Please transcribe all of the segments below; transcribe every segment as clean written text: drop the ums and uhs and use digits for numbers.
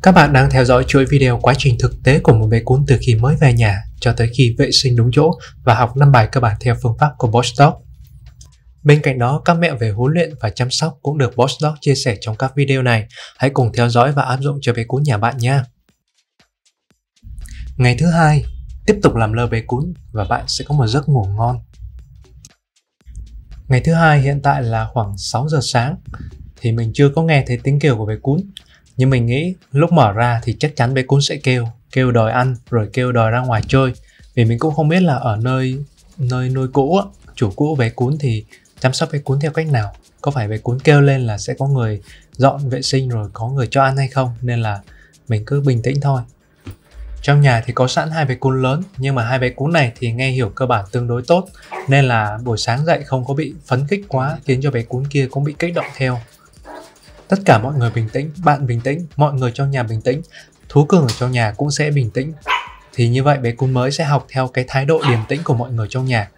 Các bạn đang theo dõi chuỗi video quá trình thực tế của một bé cún từ khi mới về nhà cho tới khi vệ sinh đúng chỗ và học 5 bài cơ bản theo phương pháp của Boss Dog. Bên cạnh đó, các mẹo về huấn luyện và chăm sóc cũng được Boss Dog chia sẻ trong các video này. Hãy cùng theo dõi và áp dụng cho bé cún nhà bạn nha. Ngày thứ hai, tiếp tục làm lơ bé cún và bạn sẽ có một giấc ngủ ngon. Ngày thứ hai hiện tại là khoảng 6 giờ sáng thì mình chưa có nghe thấy tiếng kêu của bé cún. Nhưng mình nghĩ lúc mở ra thì chắc chắn bé cún sẽ kêu đòi ăn rồi kêu đòi ra ngoài chơi. Vì mình cũng không biết là ở nơi nuôi cũ, chủ cũ bé cún thì chăm sóc bé cún theo cách nào. Có phải bé cún kêu lên là sẽ có người dọn vệ sinh rồi có người cho ăn hay không, nên là mình cứ bình tĩnh thôi. Trong nhà thì có sẵn hai bé cún lớn, nhưng mà hai bé cún này thì nghe hiểu cơ bản tương đối tốt, nên là buổi sáng dậy không có bị phấn khích quá khiến cho bé cún kia cũng bị kích động theo. Tất cả mọi người bình tĩnh, bạn bình tĩnh, mọi người trong nhà bình tĩnh, thú cưng ở trong nhà cũng sẽ bình tĩnh. Thì như vậy bé cún mới sẽ học theo cái thái độ điềm tĩnh của mọi người trong nhà.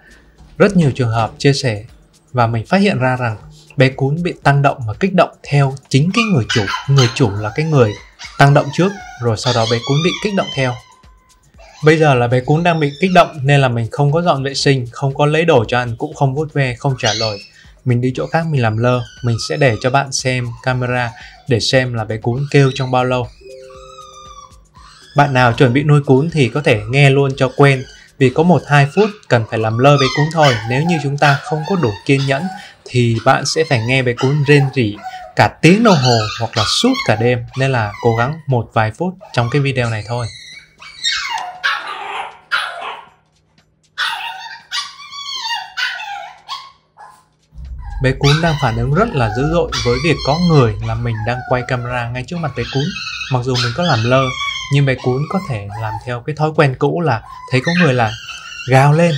Rất nhiều trường hợp chia sẻ và mình phát hiện ra rằng bé cún bị tăng động và kích động theo chính cái người chủ. Người chủ là cái người tăng động trước, rồi sau đó bé cún bị kích động theo. Bây giờ là bé cún đang bị kích động nên là mình không có dọn vệ sinh, không có lấy đồ cho ăn, cũng không vuốt ve, không trả lời. Mình đi chỗ khác mình làm lơ. Mình sẽ để cho bạn xem camera để xem là bé cún kêu trong bao lâu. Bạn nào chuẩn bị nuôi cún thì có thể nghe luôn cho quen, vì có 1-2 phút cần phải làm lơ bé cún thôi. Nếu như chúng ta không có đủ kiên nhẫn thì bạn sẽ phải nghe bé cún rên rỉ cả tiếng đồng hồ hoặc là suốt cả đêm. Nên là cố gắng một vài phút trong cái video này thôi. Bé cún đang phản ứng rất là dữ dội với việc có người là mình đang quay camera ngay trước mặt bé cún. Mặc dù mình có làm lơ, nhưng bé cún có thể làm theo cái thói quen cũ là thấy có người là gào lên,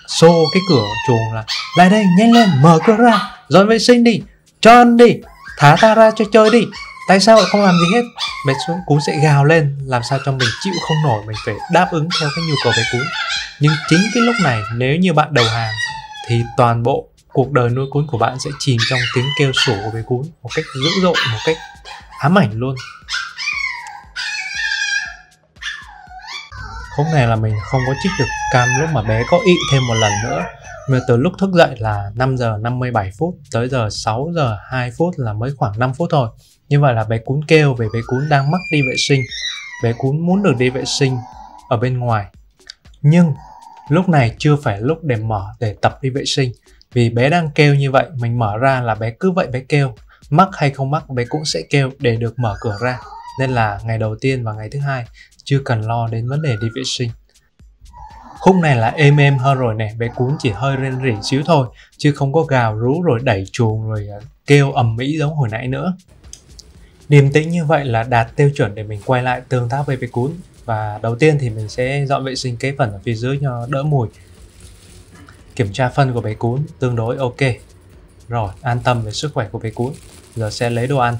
xô cái cửa chuồng là lại đây, nhanh lên, mở cửa ra, dọn vệ sinh đi, cho ăn đi, thả ta ra cho chơi đi, tại sao lại không làm gì hết. Bé cún sẽ gào lên làm sao cho mình chịu không nổi, mình phải đáp ứng theo cái nhu cầu bé cún. Nhưng chính cái lúc này nếu như bạn đầu hàng thì toàn bộ cuộc đời nuôi cún của bạn sẽ chìm trong tiếng kêu sủa của bé cún một cách dữ dội, một cách ám ảnh luôn. Không ngờ là mình không có trích được cam lúc mà bé có ị thêm một lần nữa. Mà từ lúc thức dậy là 5 giờ 57 phút tới giờ 6 giờ 2 phút là mới khoảng 5 phút thôi. Như vậy là bé cún kêu về bé cún đang mắc đi vệ sinh. Bé cún muốn được đi vệ sinh ở bên ngoài. Nhưng lúc này chưa phải lúc để mở để tập đi vệ sinh. Vì bé đang kêu như vậy, mình mở ra là bé cứ vậy bé kêu. Mắc hay không mắc bé cũng sẽ kêu để được mở cửa ra. Nên là ngày đầu tiên và ngày thứ hai chưa cần lo đến vấn đề đi vệ sinh. Khúc này là êm hơn rồi nè, bé cún chỉ hơi rên rỉ xíu thôi, chứ không có gào rú rồi đẩy chuồng rồi kêu ầm ĩ giống hồi nãy nữa. Điềm tĩnh như vậy là đạt tiêu chuẩn để mình quay lại tương tác với bé cún. Và đầu tiên thì mình sẽ dọn vệ sinh cái phần ở phía dưới cho đỡ mùi. Kiểm tra phân của bé cún tương đối ok. Rồi, an tâm về sức khỏe của bé cún. Giờ sẽ lấy đồ ăn.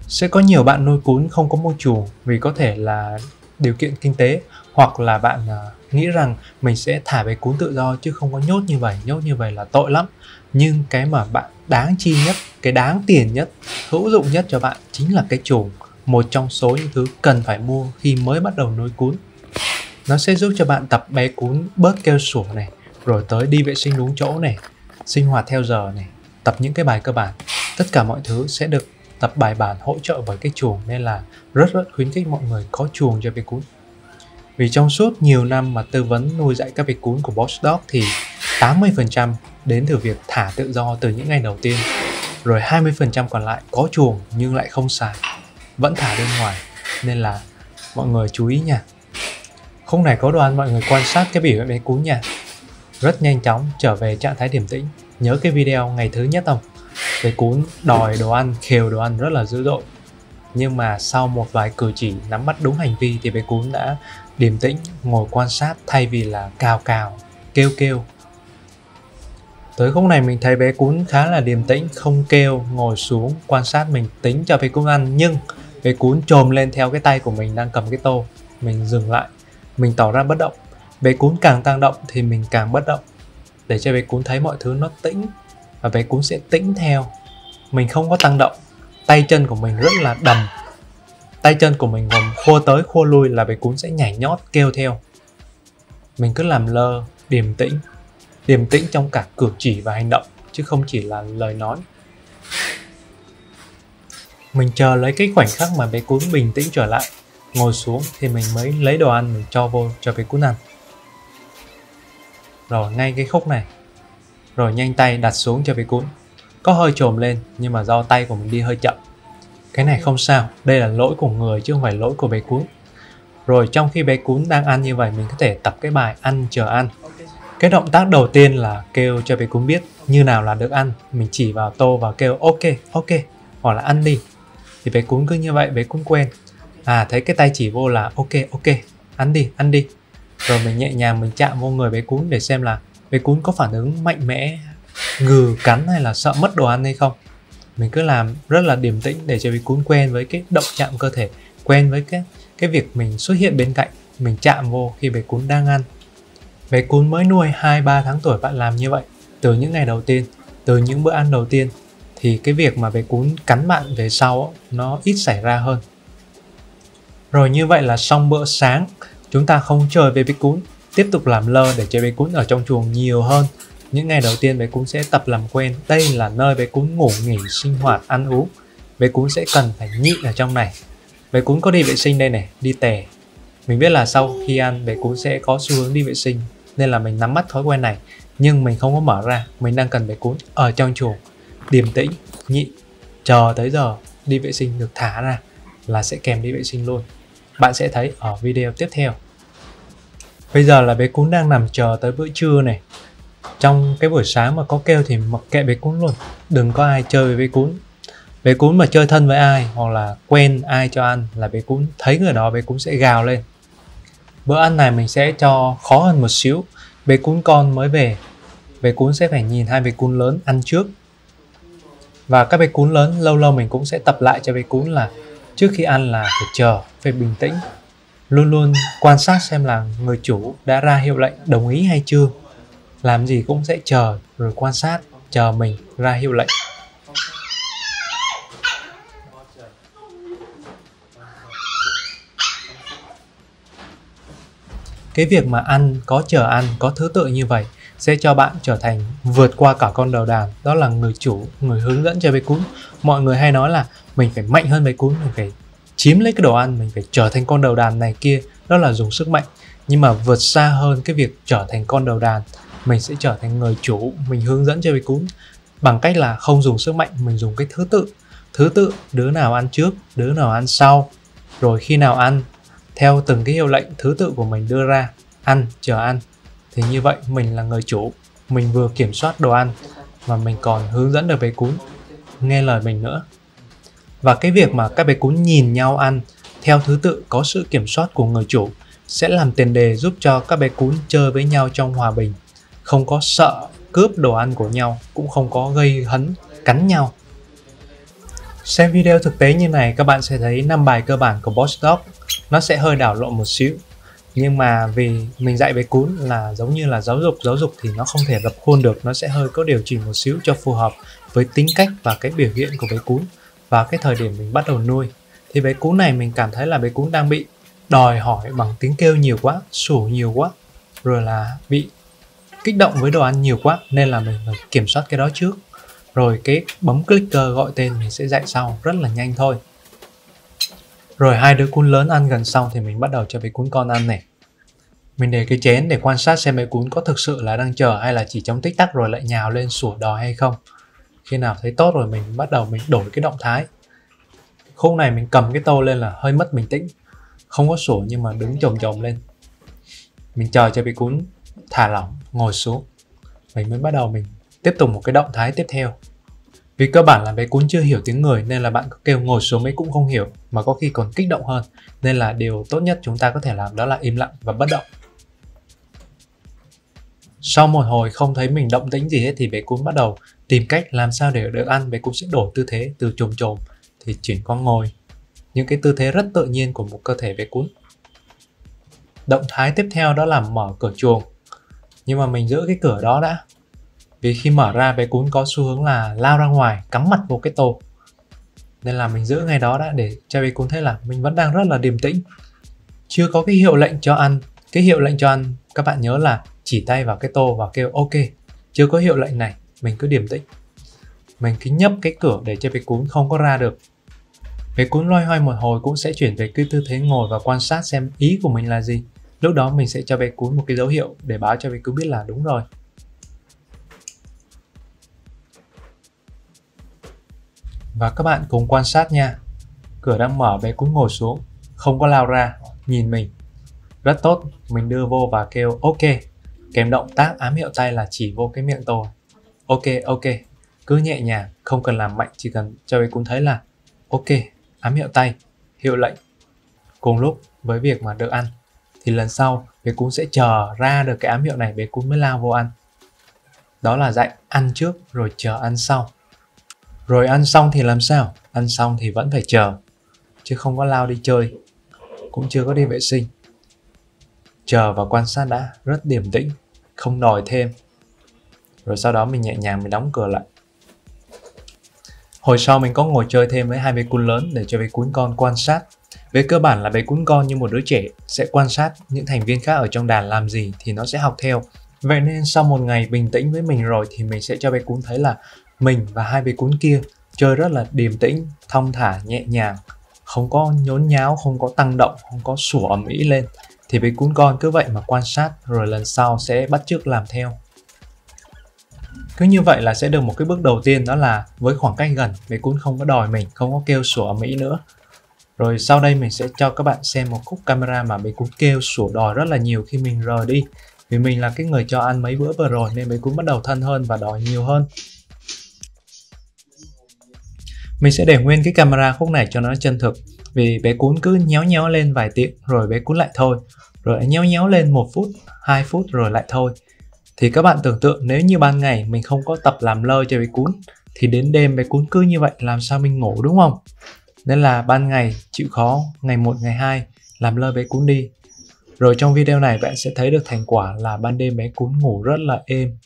Sẽ có nhiều bạn nuôi cún không có môi chuồng vì có thể là điều kiện kinh tế, hoặc là bạn nghĩ rằng mình sẽ thả bé cún tự do chứ không có nhốt như vậy là tội lắm. Nhưng cái mà bạn đáng chi nhất, cái đáng tiền nhất, hữu dụng nhất cho bạn chính là cái chuồng. Một trong số những thứ cần phải mua khi mới bắt đầu nuôi cún. Nó sẽ giúp cho bạn tập bé cún bớt kêu sủa này, rồi tới đi vệ sinh đúng chỗ này, sinh hoạt theo giờ này, tập những cái bài cơ bản. Tất cả mọi thứ sẽ được tập bài bản hỗ trợ bởi cái chuồng, nên là rất khuyến khích mọi người có chuồng cho bé cún. Vì trong suốt nhiều năm mà tư vấn nuôi dạy các bé cún của Boss Dog thì 80% đến từ việc thả tự do từ những ngày đầu tiên, rồi 20% còn lại có chuồng nhưng lại không xài, vẫn thả bên ngoài. Nên là mọi người chú ý nha. Khúc này có đồ ăn, mọi người quan sát cái biểu hiện bé cún nha. Rất nhanh chóng trở về trạng thái điềm tĩnh. Nhớ cái video ngày thứ nhất không? Bé cún đòi đồ ăn, khều đồ ăn rất là dữ dội. Nhưng mà sau một vài cử chỉ nắm bắt đúng hành vi thì bé cún đã điềm tĩnh ngồi quan sát thay vì là cào, kêu. Tới khúc này mình thấy bé cún khá là điềm tĩnh, không kêu, ngồi xuống quan sát. Mình tính cho bé cún ăn nhưng bé cún chồm lên theo cái tay của mình đang cầm cái tô. Mình dừng lại, mình tỏ ra bất động. Bé cún càng tăng động thì mình càng bất động, để cho bé cún thấy mọi thứ nó tĩnh và bé cún sẽ tĩnh theo. Mình không có tăng động, tay chân của mình rất là đầm, Tay chân của mình gồm khua tới khua lui là bé cún sẽ nhảy nhót kêu theo. Mình cứ làm lơ, điềm tĩnh trong cả cử chỉ và hành động, chứ không chỉ là lời nói. Mình chờ lấy cái khoảnh khắc mà bé cún bình tĩnh trở lại, ngồi xuống thì mình mới lấy đồ ăn mình cho vô cho bé cún ăn. Rồi ngay cái khúc này, rồi nhanh tay đặt xuống cho bé cún. Có hơi trồm lên nhưng mà do tay của mình đi hơi chậm. Cái này không sao, đây là lỗi của người chứ không phải lỗi của bé cún. Rồi trong khi bé cún đang ăn như vậy, mình có thể tập cái bài ăn chờ ăn. Cái động tác đầu tiên là kêu cho bé cún biết như nào là được ăn. Mình chỉ vào tô và kêu ok, hoặc là ăn đi. Thì bé cún cứ như vậy, bé cún quen. Thấy cái tay chỉ vô là ok, ăn đi. Rồi mình nhẹ nhàng mình chạm vô người bé cún để xem là bé cún có phản ứng mạnh mẽ, gừ, cắn hay là sợ mất đồ ăn hay không. Mình cứ làm rất là điềm tĩnh để cho bé cún quen với cái động chạm cơ thể, quen với cái việc mình xuất hiện bên cạnh, mình chạm vô khi bé cún đang ăn. Bé cún mới nuôi 2-3 tháng tuổi bạn làm như vậy, từ những ngày đầu tiên, từ những bữa ăn đầu tiên, thì cái việc mà bé cún cắn bạn về sau nó ít xảy ra hơn. Rồi như vậy là xong bữa sáng, chúng ta không chơi với bé cún, tiếp tục làm lơ để cho bé cún ở trong chuồng nhiều hơn. Những ngày đầu tiên bé cún sẽ tập làm quen, đây là nơi bé cún ngủ nghỉ, sinh hoạt, ăn uống. Bé cún sẽ cần phải nhịn ở trong này. Bé cún có đi vệ sinh đây này, đi tè. Mình biết là sau khi ăn bé cún sẽ có xu hướng đi vệ sinh, nên là mình nắm bắt thói quen này. Nhưng mình không có mở ra, mình đang cần bé cún ở trong chuồng, điềm tĩnh, nhịn, chờ tới giờ đi vệ sinh được thả ra là sẽ kèm đi vệ sinh luôn. Bạn sẽ thấy ở video tiếp theo. Bây giờ là bé cún đang nằm chờ tới bữa trưa này. Trong cái buổi sáng mà có kêu thì mặc kệ bé cún luôn, đừng có ai chơi với bé cún. Bé cún mà chơi thân với ai hoặc là quen ai cho ăn là bé cún thấy người đó bé cún sẽ gào lên. Bữa ăn này mình sẽ cho khó hơn một xíu. Bé cún con mới về, bé cún sẽ phải nhìn hai bé cún lớn ăn trước. Và các bé cún lớn lâu lâu mình cũng sẽ tập lại cho bé cún là trước khi ăn là phải chờ, phải bình tĩnh. Luôn luôn quan sát xem là người chủ đã ra hiệu lệnh đồng ý hay chưa. Làm gì cũng sẽ chờ rồi quan sát, chờ mình ra hiệu lệnh. Cái việc mà ăn, có chờ ăn, có thứ tự như vậy sẽ cho bạn trở thành vượt qua cả con đầu đàn. Đó là người chủ, người hướng dẫn cho bé cún. Mọi người hay nói là mình phải mạnh hơn bé cún, mình phải chiếm lấy cái đồ ăn, mình phải trở thành con đầu đàn này kia. Đó là dùng sức mạnh. Nhưng mà vượt xa hơn cái việc trở thành con đầu đàn, mình sẽ trở thành người chủ, mình hướng dẫn cho bé cún bằng cách là không dùng sức mạnh, mình dùng cái thứ tự, đứa nào ăn trước, đứa nào ăn sau, rồi khi nào ăn theo từng cái hiệu lệnh thứ tự của mình đưa ra, ăn, chờ ăn. Thì như vậy mình là người chủ, mình vừa kiểm soát đồ ăn mà mình còn hướng dẫn được bé cún nghe lời mình nữa. Và cái việc mà các bé cún nhìn nhau ăn theo thứ tự có sự kiểm soát của người chủ sẽ làm tiền đề giúp cho các bé cún chơi với nhau trong hòa bình, không có sợ cướp đồ ăn của nhau, cũng không có gây hấn, cắn nhau. Xem video thực tế như này các bạn sẽ thấy 5 bài cơ bản của Boss Dog nó sẽ hơi đảo lộn một xíu. Nhưng mà vì mình dạy bé cún là giống như là giáo dục thì nó không thể dập khuôn được, nó sẽ hơi có điều chỉnh một xíu cho phù hợp với tính cách và cái biểu hiện của bé cún và cái thời điểm mình bắt đầu nuôi. Thì bé cún này mình cảm thấy là bé cún đang bị đòi hỏi bằng tiếng kêu nhiều quá, sủa nhiều quá, rồi là bị kích động với đồ ăn nhiều quá, nên là mình phải kiểm soát cái đó trước. Rồi cái bấm clicker gọi tên mình sẽ dạy sau, rất là nhanh thôi. Rồi hai đứa cún lớn ăn gần xong thì mình bắt đầu cho bé cún con ăn này. Mình để cái chén để quan sát xem bé cún có thực sự là đang chờ hay là chỉ trong tích tắc rồi lại nhào lên sủa đòi hay không. Khi nào thấy tốt rồi mình bắt đầu mình đổi cái động thái. Khúc này mình cầm cái tô lên là hơi mất bình tĩnh, không có sủa nhưng mà đứng chồm chồm lên. Mình chờ cho bé cún thả lỏng, ngồi xuống, mình mới bắt đầu mình tiếp tục một cái động thái tiếp theo. Vì cơ bản là bé cún chưa hiểu tiếng người nên là bạn có kêu ngồi xuống bé cũng không hiểu, mà có khi còn kích động hơn. Nên là điều tốt nhất chúng ta có thể làm đó là im lặng và bất động. Sau một hồi không thấy mình động tĩnh gì hết thì bé cún bắt đầu tìm cách làm sao để được ăn. Bé cún sẽ đổi tư thế từ chồm chồm thì chuyển qua ngồi, những cái tư thế rất tự nhiên của một cơ thể bé cún. Động thái tiếp theo đó là mở cửa chuồng, nhưng mà mình giữ cái cửa đó đã, vì khi mở ra bé cún có xu hướng là lao ra ngoài cắm mặt vô cái tô. Nên là mình giữ ngay đó đã để cho bé cún thấy là mình vẫn đang rất là điềm tĩnh. Chưa có cái hiệu lệnh cho ăn. Cái hiệu lệnh cho ăn các bạn nhớ là chỉ tay vào cái tô và kêu ok. Chưa có hiệu lệnh này, mình cứ điềm tĩnh. Mình cứ nhấp cái cửa để cho bé cún không có ra được. Bé cún loay hoay một hồi cũng sẽ chuyển về cái tư thế ngồi và quan sát xem ý của mình là gì. Lúc đó mình sẽ cho bé cún một cái dấu hiệu để báo cho bé cún biết là đúng rồi. Và các bạn cùng quan sát nha. Cửa đang mở, bé cún ngồi xuống, không có lao ra, nhìn mình. Rất tốt, mình đưa vô và kêu ok. Kèm động tác ám hiệu tay là chỉ vô cái miệng tôi. Ok, ok. Cứ nhẹ nhàng, không cần làm mạnh, chỉ cần cho bé cún thấy là ok, ám hiệu tay, hiệu lệnh. Cùng lúc với việc mà được ăn, thì lần sau bé cún sẽ chờ ra được cái ám hiệu này, bé cún mới lao vô ăn. Đó là dạy ăn trước rồi chờ ăn sau. Rồi ăn xong thì làm sao? Ăn xong thì vẫn phải chờ, chứ không có lao đi chơi, cũng chưa có đi vệ sinh. Chờ và quan sát đã, rất điềm tĩnh, không đòi thêm. Rồi sau đó mình nhẹ nhàng mình đóng cửa lại. Hồi sau mình có ngồi chơi thêm với hai bé cún lớn để cho bé cún con quan sát. Về cơ bản là bé cún con như một đứa trẻ sẽ quan sát những thành viên khác ở trong đàn làm gì thì nó sẽ học theo. Vậy nên sau một ngày bình tĩnh với mình rồi thì mình sẽ cho bé cún thấy là mình và hai bé cún kia chơi rất là điềm tĩnh, thong thả, nhẹ nhàng, không có nhốn nháo, không có tăng động, không có sủa ầm ĩ lên. Thì bé cún con cứ vậy mà quan sát rồi lần sau sẽ bắt chước làm theo. Cứ như vậy là sẽ được một cái bước đầu tiên, đó là với khoảng cách gần, bé cún không có đòi mình, không có kêu sủa ầm ĩ nữa. Rồi sau đây mình sẽ cho các bạn xem một khúc camera mà bé cún kêu sủa đòi rất là nhiều khi mình rời đi. Vì mình là cái người cho ăn mấy bữa vừa rồi nên bé cún bắt đầu thân hơn và đòi nhiều hơn. Mình sẽ để nguyên cái camera khúc này cho nó chân thực. Vì bé cún cứ nhéo nhéo lên vài tiếng rồi bé cún lại thôi. Rồi nhéo nhéo lên 1 phút, 2 phút rồi lại thôi. Thì các bạn tưởng tượng nếu như ban ngày mình không có tập làm lơ cho bé cún thì đến đêm bé cún cứ như vậy làm sao mình ngủ, đúng không? Nên là ban ngày chịu khó, ngày 1, ngày 2 làm lơ bé cún đi. Rồi trong video này bạn sẽ thấy được thành quả là ban đêm bé cún ngủ rất là êm.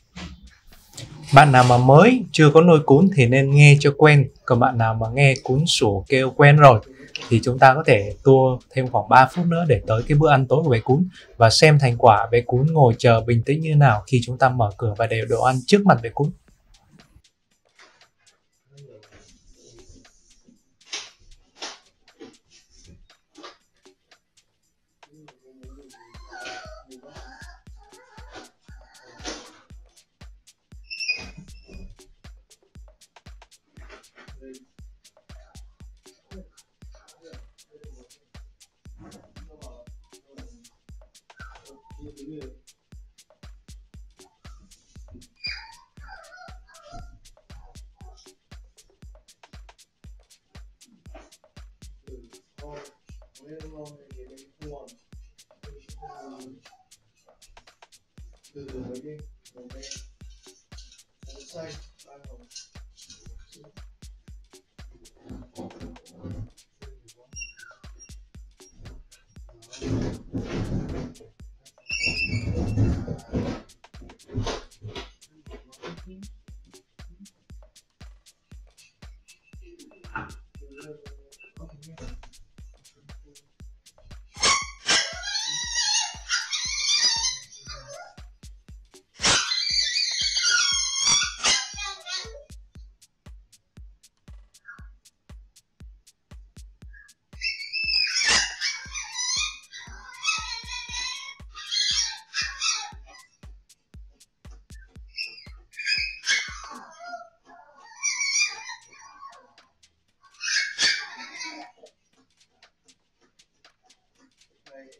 Bạn nào mà mới chưa có nuôi cún thì nên nghe cho quen. Còn bạn nào mà nghe cún sủa kêu quen rồi thì chúng ta có thể tua thêm khoảng 3 phút nữa để tới cái bữa ăn tối của bé cún và xem thành quả bé cún ngồi chờ bình tĩnh như nào khi chúng ta mở cửa và để đồ ăn trước mặt bé cún.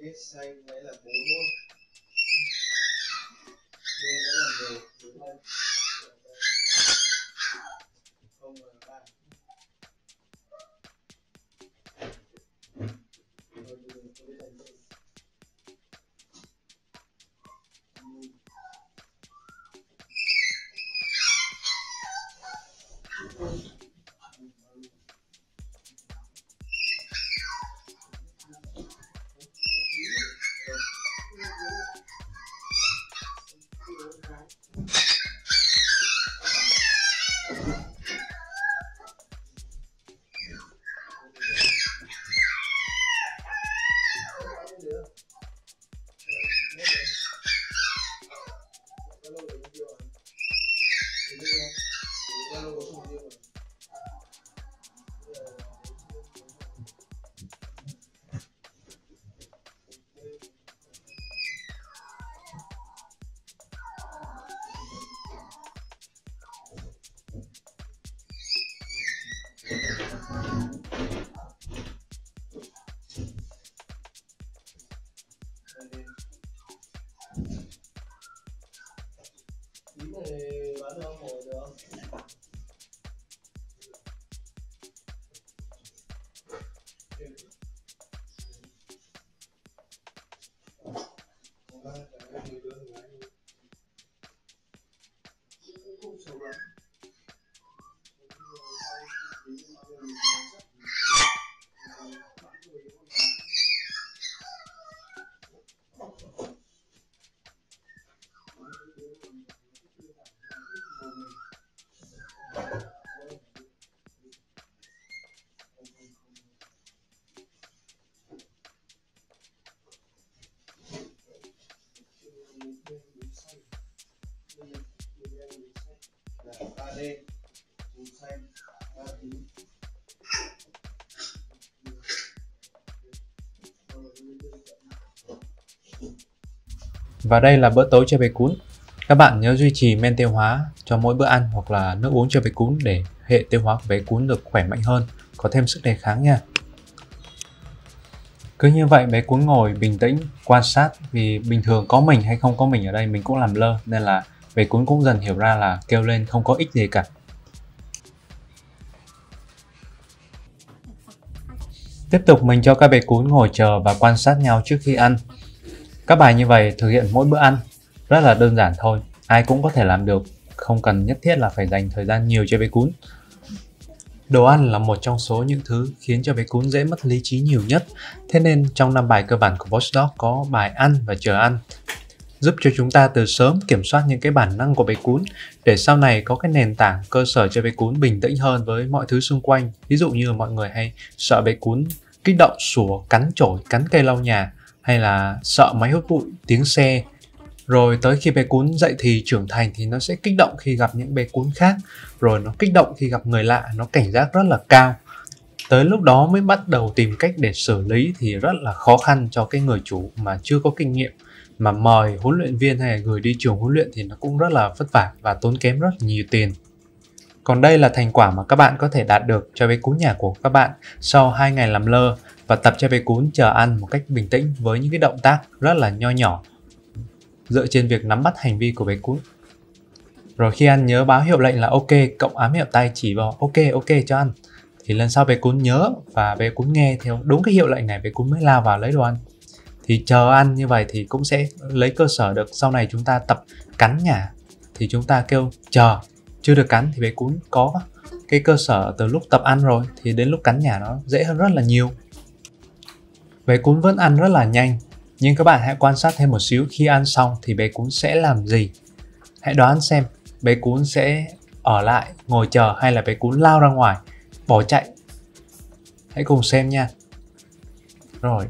X xanh đấy là 4 luôn. D đấy là 10 đúng không? Không là 3. là 3 đen, màu xanh, 3 tím. Và đây là bữa tối cho bé cún. Các bạn nhớ duy trì men tiêu hóa cho mỗi bữa ăn hoặc là nước uống cho bé cún để hệ tiêu hóa của bé cún được khỏe mạnh hơn, có thêm sức đề kháng nha. Cứ như vậy bé cún ngồi bình tĩnh quan sát, vì bình thường có mình hay không có mình ở đây mình cũng làm lơ, nên là bé cún cũng dần hiểu ra là kêu lên không có ích gì cả. Tiếp tục mình cho các bé cún ngồi chờ và quan sát nhau trước khi ăn. Các bài như vậy thực hiện mỗi bữa ăn, rất là đơn giản thôi, ai cũng có thể làm được, không cần nhất thiết là phải dành thời gian nhiều cho bé cún. Đồ ăn là một trong số những thứ khiến cho bé cún dễ mất lý trí nhiều nhất, thế nên trong 5 bài cơ bản của Watchdog có bài ăn và chờ ăn, giúp cho chúng ta từ sớm kiểm soát những cái bản năng của bé cún, để sau này có cái nền tảng cơ sở cho bé cún bình tĩnh hơn với mọi thứ xung quanh. Ví dụ như mọi người hay sợ bé cún kích động sủa, cắn chổi, cắn cây lau nhà, hay là sợ máy hút bụi, tiếng xe. Rồi tới khi bé cún dậy thì trưởng thành thì nó sẽ kích động khi gặp những bé cún khác, rồi nó kích động khi gặp người lạ, nó cảnh giác rất là cao. Tới lúc đó mới bắt đầu tìm cách để xử lý thì rất là khó khăn cho cái người chủ mà chưa có kinh nghiệm, mà mời huấn luyện viên hay là gửi đi trường huấn luyện thì nó cũng rất là vất vả và tốn kém rất là nhiều tiền. Còn đây là thành quả mà các bạn có thể đạt được cho bé cún nhà của các bạn sau 2 ngày làm lơ và tập cho bé cún chờ ăn một cách bình tĩnh với những cái động tác rất là nho nhỏ, dựa trên việc nắm bắt hành vi của bé cún. Rồi khi ăn nhớ báo hiệu lệnh là ok, cộng ám hiệu tay chỉ vào ok cho ăn. Thì lần sau bé cún nhớ và bé cún nghe theo đúng cái hiệu lệnh này, bé cún mới lao vào lấy đồ ăn. Thì chờ ăn như vậy thì cũng sẽ lấy cơ sở được sau này chúng ta tập cắn nhả, thì chúng ta kêu chờ, chưa được cắn thì bé cún có cái cơ sở từ lúc tập ăn rồi, thì đến lúc cắn nhả nó dễ hơn rất là nhiều. Bé cún vẫn ăn rất là nhanh, nhưng các bạn hãy quan sát thêm một xíu, khi ăn xong thì bé cún sẽ làm gì. Hãy đoán xem bé cún sẽ ở lại ngồi chờ hay là bé cún lao ra ngoài bỏ chạy. Hãy cùng xem nha. Rồi,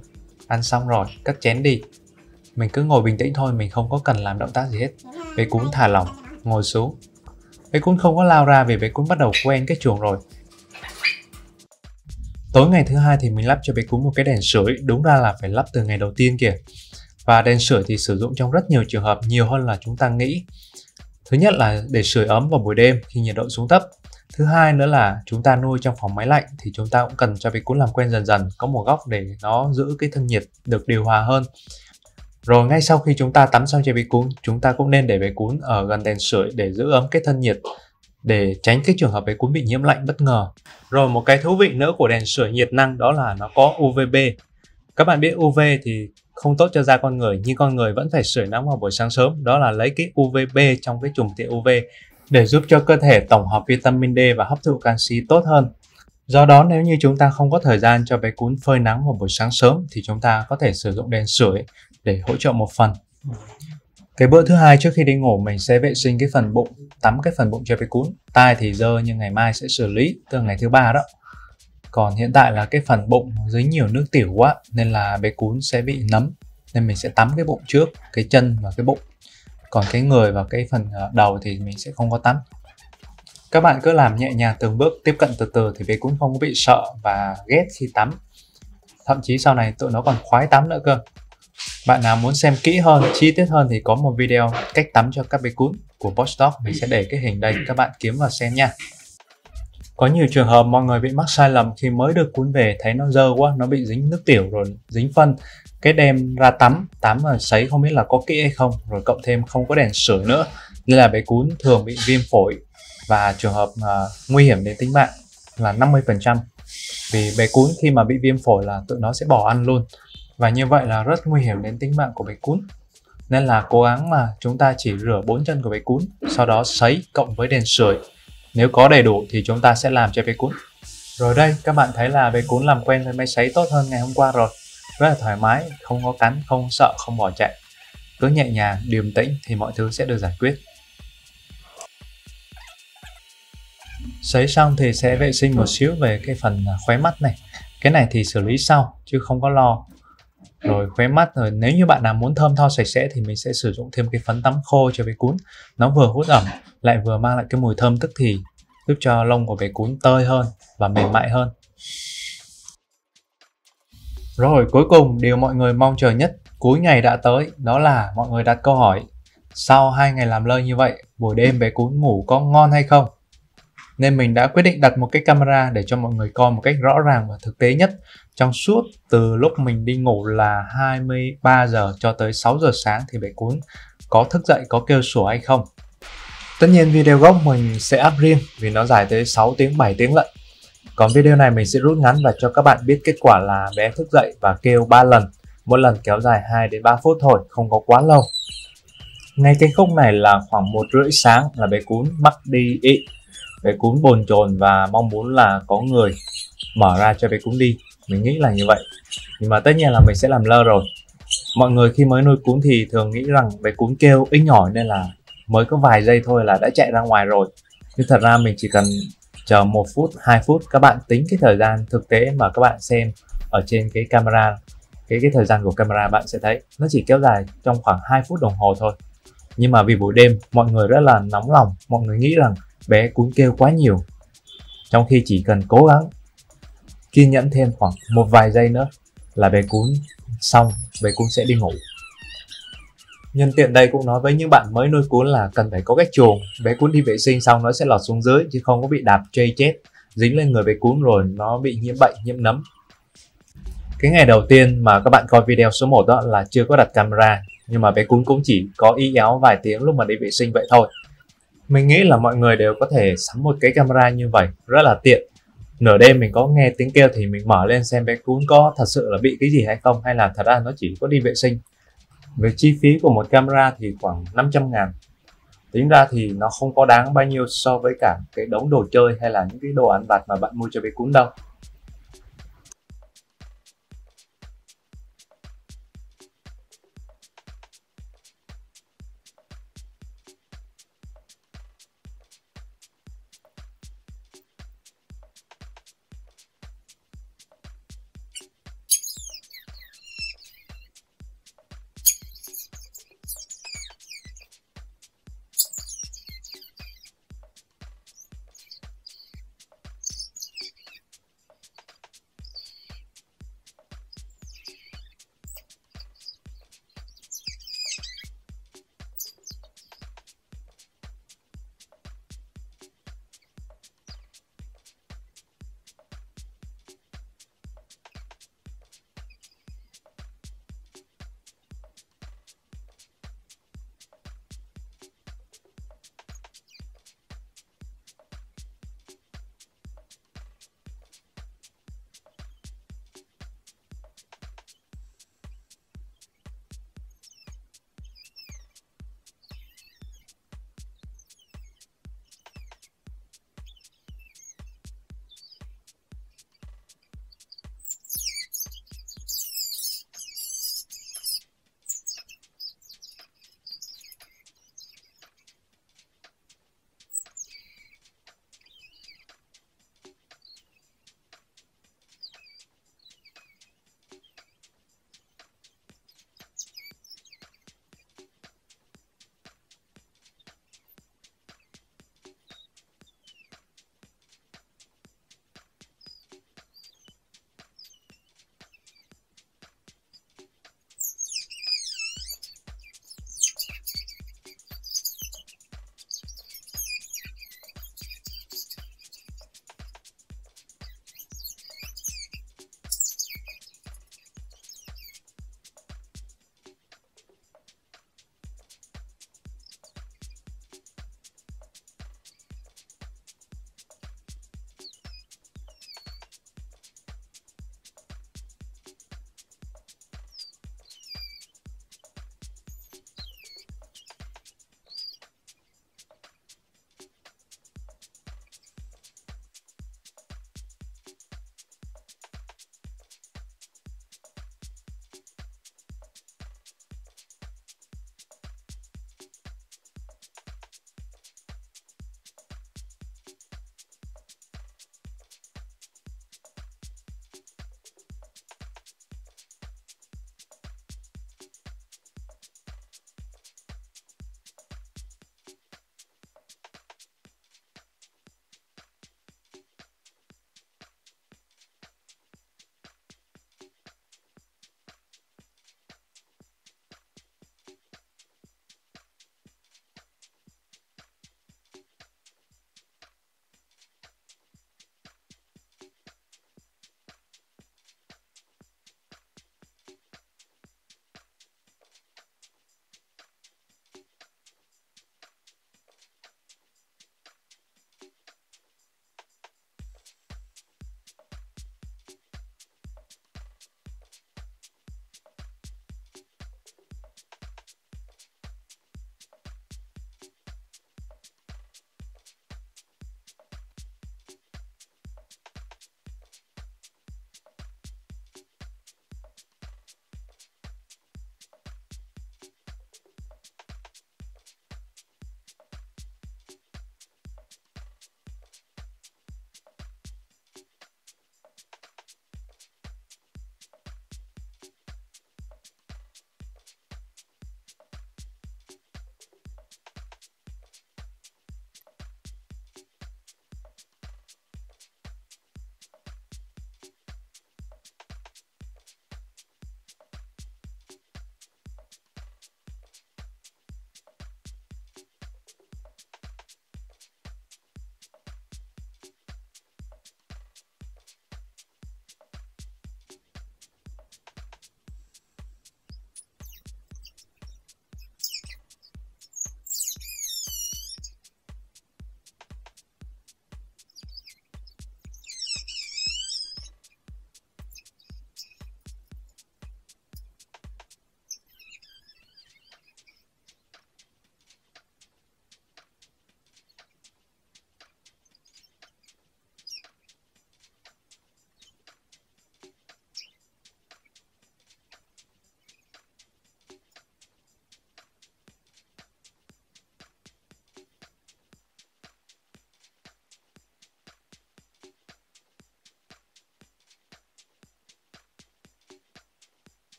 ăn xong rồi, cất chén đi. Mình cứ ngồi bình tĩnh thôi, mình không có cần làm động tác gì hết. Bé cún thả lỏng, ngồi xuống. Bé cún không có lao ra vì bé cún bắt đầu quen cái chuồng rồi. Tối ngày thứ 2 thì mình lắp cho bé cún một cái đèn sưởi, đúng ra là phải lắp từ ngày đầu tiên kìa. Và đèn sưởi thì sử dụng trong rất nhiều trường hợp, nhiều hơn là chúng ta nghĩ. Thứ nhất là để sưởi ấm vào buổi đêm khi nhiệt độ xuống thấp. Thứ hai nữa là chúng ta nuôi trong phòng máy lạnh thì chúng ta cũng cần cho bé cún làm quen dần dần, có một góc để nó giữ cái thân nhiệt được điều hòa hơn. Rồi ngay sau khi chúng ta tắm xong cho bé cún, chúng ta cũng nên để bé cún ở gần đèn sưởi để giữ ấm cái thân nhiệt, để tránh cái trường hợp bé cún bị nhiễm lạnh bất ngờ. Rồi một cái thú vị nữa của đèn sưởi nhiệt năng đó là nó có UVB. Các bạn biết UV thì không tốt cho da con người, nhưng con người vẫn phải sưởi nắng vào buổi sáng sớm, đó là lấy cái UVB trong cái chùm tia UV để giúp cho cơ thể tổng hợp vitamin D và hấp thụ canxi tốt hơn. Do đó nếu như chúng ta không có thời gian cho bé cún phơi nắng vào buổi sáng sớm thì chúng ta có thể sử dụng đèn sưởi để hỗ trợ một phần. Cái bữa thứ hai trước khi đi ngủ mình sẽ vệ sinh cái phần bụng, tắm cái phần bụng cho bé cún. Tai thì dơ nhưng ngày mai sẽ xử lý, từ ngày thứ 3 đó. Còn hiện tại là cái phần bụng dính nhiều nước tiểu quá nên là bé cún sẽ bị nấm, nên mình sẽ tắm cái bụng trước, cái chân và cái bụng. Còn cái người và cái phần đầu thì mình sẽ không có tắm. Các bạn cứ làm nhẹ nhàng từng bước, tiếp cận từ từ thì bé cún không có bị sợ và ghét khi tắm. Thậm chí sau này tụi nó còn khoái tắm nữa cơ. Bạn nào muốn xem kỹ hơn, chi tiết hơn thì có một video cách tắm cho các bé cún của Watchdog, mình sẽ để cái hình đây, các bạn kiếm vào xem nha. Có nhiều trường hợp mọi người bị mắc sai lầm khi mới đưa cún về, thấy nó dơ quá, nó bị dính nước tiểu rồi dính phân, cái đem ra tắm mà sấy không biết là có kỹ hay không, rồi cộng thêm không có đèn sưởi nữa, nên là bé cún thường bị viêm phổi và trường hợp nguy hiểm đến tính mạng là 50%. Vì bé cún khi mà bị viêm phổi là tụi nó sẽ bỏ ăn luôn, và như vậy là rất nguy hiểm đến tính mạng của bé cún. Nên là cố gắng là chúng ta chỉ rửa 4 chân của bé cún, sau đó sấy cộng với đèn sưởi. Nếu có đầy đủ thì chúng ta sẽ làm cho bé cún. Rồi đây, các bạn thấy là bé cún làm quen với máy sấy tốt hơn ngày hôm qua rồi. Rất là thoải mái, không có cắn, không sợ, không bỏ chạy. Cứ nhẹ nhàng, điềm tĩnh thì mọi thứ sẽ được giải quyết. Sấy xong thì sẽ vệ sinh một xíu về cái phần khóe mắt này. Cái này thì xử lý sau chứ không có lo. Rồi khóe mắt, rồi nếu như bạn nào muốn thơm tho sạch sẽ thì mình sẽ sử dụng thêm cái phấn tắm khô cho bé cún. Nó vừa hút ẩm lại vừa mang lại cái mùi thơm tức thì, giúp cho lông của bé cún tơi hơn và mềm mại hơn. Rồi cuối cùng điều mọi người mong chờ nhất cuối ngày đã tới, đó là mọi người đặt câu hỏi: sau 2 ngày làm lơi như vậy, buổi đêm bé cún ngủ có ngon hay không? Nên mình đã quyết định đặt một cái camera để cho mọi người coi một cách rõ ràng và thực tế nhất trong suốt từ lúc mình đi ngủ là 23 giờ cho tới 6 giờ sáng thì bé cún có thức dậy, có kêu sủa hay không. Tất nhiên video gốc mình sẽ up riêng vì nó dài tới 6 tiếng 7 tiếng lận. Còn video này mình sẽ rút ngắn và cho các bạn biết kết quả là bé thức dậy và kêu 3 lần, mỗi lần kéo dài 2 đến 3 phút thôi, không có quá lâu. Ngay cái khúc này là khoảng 1:30 sáng là bé cún mắc đi ị. Bé cún bồn chồn và mong muốn là có người mở ra cho bé cún đi. Mình nghĩ là như vậy. Nhưng mà tất nhiên là mình sẽ làm lơ rồi. Mọi người khi mới nuôi cún thì thường nghĩ rằng bé cún kêu inh ỏi nên là mới có vài giây thôi là đã chạy ra ngoài rồi. Nhưng thật ra mình chỉ cần chờ 1 phút, 2 phút. Các bạn tính cái thời gian thực tế mà các bạn xem ở trên cái camera, cái thời gian của camera bạn sẽ thấy nó chỉ kéo dài trong khoảng 2 phút đồng hồ thôi. Nhưng mà vì buổi đêm mọi người rất là nóng lòng, mọi người nghĩ rằng bé cún kêu quá nhiều, trong khi chỉ cần cố gắng kiên nhẫn thêm khoảng một vài giây nữa là bé cún xong, bé cún sẽ đi ngủ. Nhân tiện đây cũng nói với những bạn mới nuôi cún là cần phải có cách chuồng. Bé cún đi vệ sinh xong nó sẽ lọt xuống dưới chứ không có bị đạp chây chết, dính lên người bé cún rồi nó bị nhiễm bệnh, nhiễm nấm. Cái ngày đầu tiên mà các bạn coi video số 1 đó là chưa có đặt camera, nhưng mà bé cún cũng chỉ có ý éo vài tiếng lúc mà đi vệ sinh vậy thôi. Mình nghĩ là mọi người đều có thể sắm một cái camera như vậy, rất là tiện. Nửa đêm mình có nghe tiếng kêu thì mình mở lên xem bé cún có thật sự là bị cái gì hay không, hay là thật ra nó chỉ có đi vệ sinh. Về chi phí của một camera thì khoảng 500.000. Tính ra thì nó không có đáng bao nhiêu so với cả cái đống đồ chơi hay là những cái đồ ăn vặt mà bạn mua cho bé cún đâu.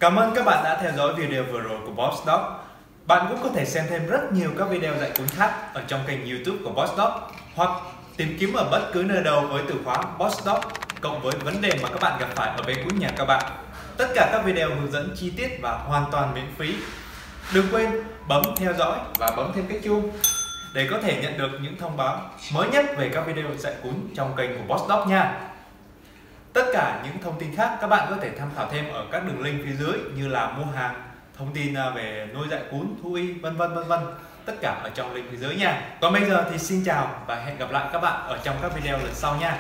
Cảm ơn các bạn đã theo dõi video vừa rồi của Boss Dog. Bạn cũng có thể xem thêm rất nhiều các video dạy cuốn khác ở trong kênh YouTube của Boss Dog, hoặc tìm kiếm ở bất cứ nơi đâu với từ khóa Boss Dog cộng với vấn đề mà các bạn gặp phải ở bé cuốn nhà các bạn. Tất cả các video hướng dẫn chi tiết và hoàn toàn miễn phí. Đừng quên bấm theo dõi và bấm thêm cái chuông để có thể nhận được những thông báo mới nhất về các video dạy cuốn trong kênh của Boss Dog nha. Tất cả những thông tin khác các bạn có thể tham khảo thêm ở các đường link phía dưới, như là mua hàng, thông tin về nuôi dạy cún, thú y, vân vân. Tất cả ở trong link phía dưới nha. Còn bây giờ thì xin chào và hẹn gặp lại các bạn ở trong các video lần sau nha.